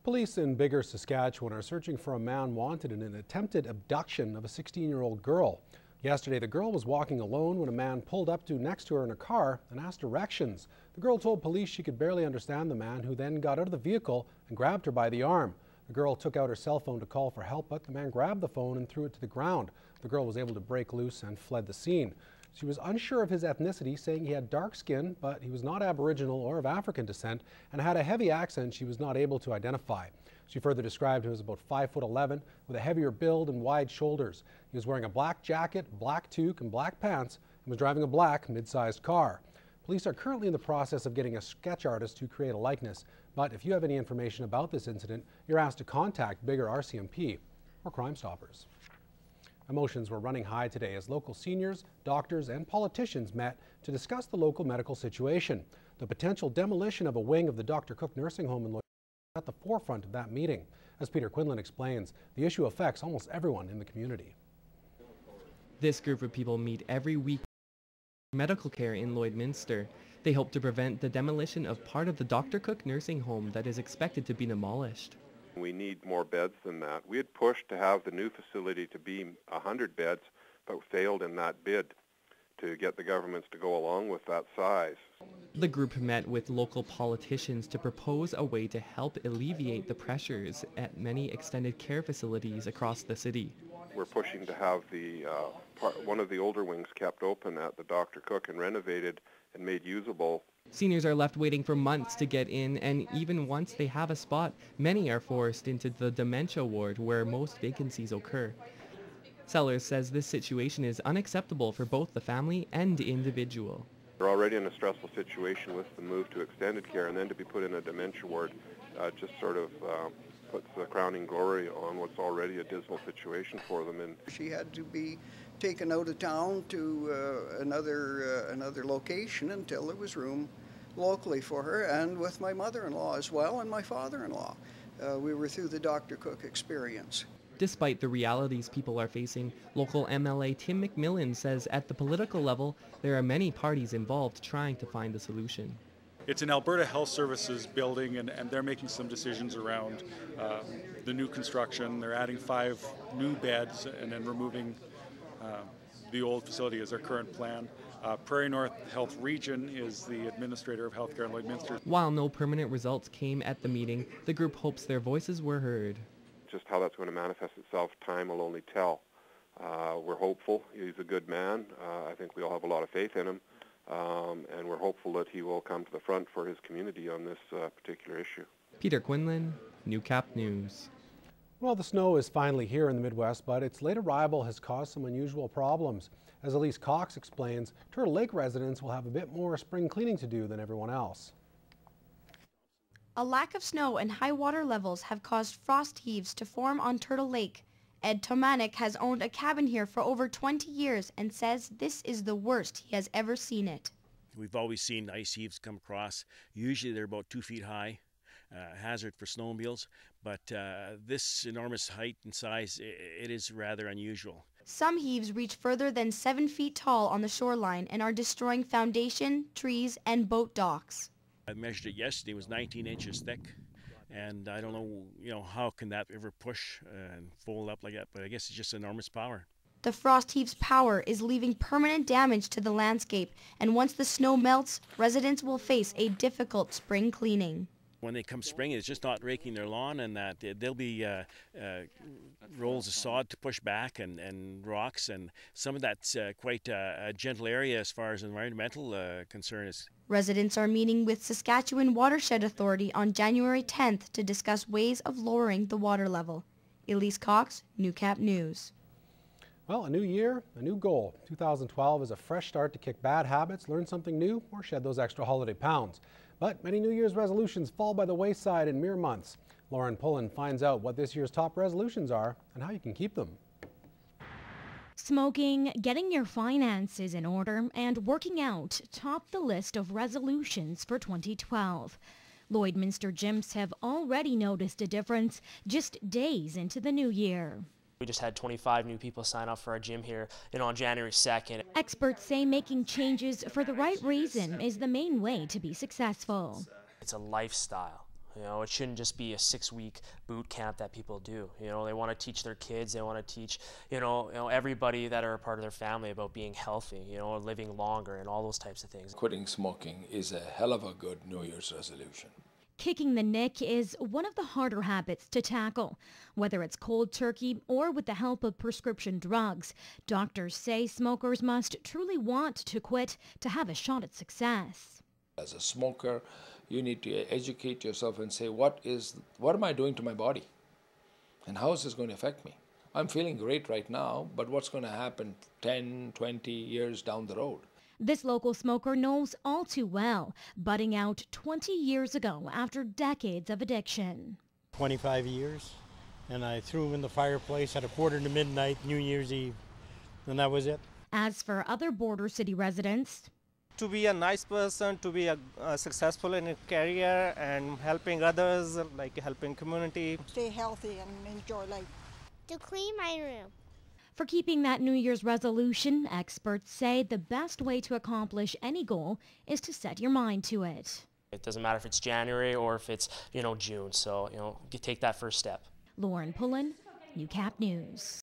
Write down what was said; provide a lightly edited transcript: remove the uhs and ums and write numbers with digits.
Police in Biggar, Saskatchewan are searching for a man wanted in an attempted abduction of a 16-year-old girl. Yesterday, the girl was walking alone when a man pulled up next to her in a car and asked directions. The girl told police she could barely understand the man, who then got out of the vehicle and grabbed her by the arm. The girl took out her cell phone to call for help, but the man grabbed the phone and threw it to the ground. The girl was able to break loose and fled the scene. She was unsure of his ethnicity, saying he had dark skin, but he was not Aboriginal or of African descent, and had a heavy accent she was not able to identify. She further described him as about 5'11", with a heavier build and wide shoulders. He was wearing a black jacket, black toque, and black pants, and was driving a black mid-sized car. Police are currently in the process of getting a sketch artist to create a likeness, but if you have any information about this incident, you're asked to contact Biggar RCMP or Crime Stoppers. Emotions were running high today as local seniors, doctors, and politicians met to discuss the local medical situation. The potential demolition of a wing of the Dr. Cook nursing home in Lloyd was at the forefront of that meeting. As Peter Quinlan explains, the issue affects almost everyone in the community. This group of people meet every week for medical care in Lloydminster. They hope to prevent the demolition of part of the Dr. Cook nursing home that is expected to be demolished. We need more beds than that. We had pushed to have the new facility to be 100 beds, but failed in that bid to get the governments to go along with that size. The group met with local politicians to propose a way to help alleviate the pressures at many extended care facilities across the city. We're pushing to have one of the older wings kept open at the Dr. Cook and renovated and made usable. Seniors are left waiting for months to get in, and even once they have a spot, many are forced into the dementia ward where most vacancies occur. Sellers says this situation is unacceptable for both the family and individual. They're already in a stressful situation with the move to extended care, and then to be put in a dementia ward just sort of puts the crowning glory on what's already a dismal situation for them. And she had to be taken out of town to another location until there was room locally for her, and with my mother-in-law as well and my father-in-law. We were through the Dr. Cook experience. Despite the realities people are facing, local MLA Tim McMillan says at the political level there are many parties involved trying to find a solution. It's an Alberta Health Services building, and they're making some decisions around the new construction. They're adding 5 new beds and then removing the old facility is their current plan. Prairie North Health Region is the administrator of healthcare in Lloydminster. While no permanent results came at the meeting, the group hopes their voices were heard. Just how that's going to manifest itself, time will only tell. We're hopeful. He's a good man. I think we all have a lot of faith in him. And we're hopeful that he will come to the front for his community on this particular issue. Peter Quinlan, NEWCAP News. Well, the snow is finally here in the Midwest, but its late arrival has caused some unusual problems. As Elise Cox explains, Turtle Lake residents will have a bit more spring cleaning to do than everyone else. A lack of snow and high water levels have caused frost heaves to form on Turtle Lake. Ed Tomanek has owned a cabin here for over 20 years and says this is the worst he has ever seen it. We've always seen ice heaves come across. Usually they're about 2 feet high, hazard for snowmobiles, but this enormous height and size, it is rather unusual. Some heaves reach further than 7 feet tall on the shoreline and are destroying foundation, trees, and boat docks. I measured it yesterday. It was 19 inches thick. And I don't know, how can that ever push and fold up like that, but I guess it's just enormous power. The frost heave's power is leaving permanent damage to the landscape, and once the snow melts, residents will face a difficult spring cleaning. When they come spring, it's just not raking their lawn, and that there'll be rolls of sod to push back and rocks, and some of that's quite a gentle area as far as environmental concern is. Residents are meeting with Saskatchewan Watershed Authority on January 10th to discuss ways of lowering the water level. Elise Cox, NEWCAP News. Well, a new year, a new goal. 2012 is a fresh start to kick bad habits, learn something new, or shed those extra holiday pounds. But many New Year's resolutions fall by the wayside in mere months. Lauren Pullen finds out what this year's top resolutions are and how you can keep them. Smoking, getting your finances in order, and working out top the list of resolutions for 2012. Lloydminster gyms have already noticed a difference just days into the new year. We just had 25 new people sign up for our gym here on January 2nd. Experts say making changes for the right reason is the main way to be successful. It's a lifestyle. You know, it shouldn't just be a 6-week boot camp that people do. You know, they want to teach their kids, they want to teach, you know, everybody that are a part of their family about being healthy, you know, living longer and all those types of things. Quitting smoking is a hell of a good New Year's resolution. Kicking the nick is one of the harder habits to tackle. Whether it's cold turkey or with the help of prescription drugs, doctors say smokers must truly want to quit to have a shot at success. As a smoker, you need to educate yourself and say, what am I doing to my body? And how is this going to affect me? I'm feeling great right now, but what's going to happen 10, 20 years down the road? This local smoker knows all too well, budding out 20 years ago after decades of addiction. 25 years, and I threw him in the fireplace at 1:45 New Year's Eve, and that was it. As for other border city residents, to be a nice person, to be successful in a career and helping others, like helping community. Stay healthy and enjoy life. To clean my room. For keeping that New Year's resolution, experts say the best way to accomplish any goal is to set your mind to it. It doesn't matter if it's January or if it's, June. So, you take that first step. Lauren Pullen, NEWCAP News.